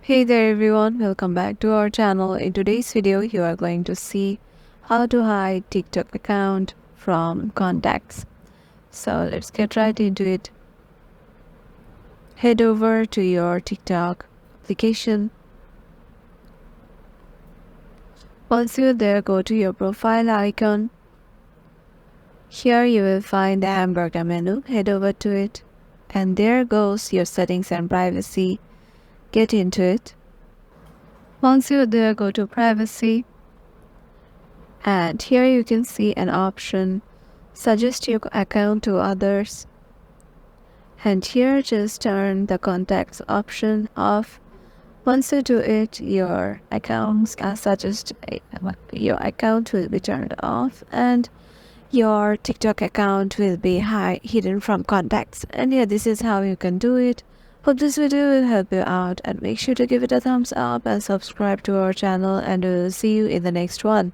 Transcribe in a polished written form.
Hey there everyone, welcome back to our channel. In today's video, you are going to see how to hide TikTok account from contacts. So let's get right into it. Head over to your TikTok application. Once you're there, go to your profile icon. Here you will find the hamburger menu. Head over to it. And there goes your settings and privacy. Get into it. Once you're there, go to privacy. And here you can see an option, suggest your account to others. And here just turn the contacts option off. Once you do it, your account will be turned off and your TikTok account will be hidden from contacts. And yeah, this is how you can do it. Hope this video will help you out, and make sure to give it a thumbs up and subscribe to our channel, and we'll see you in the next one.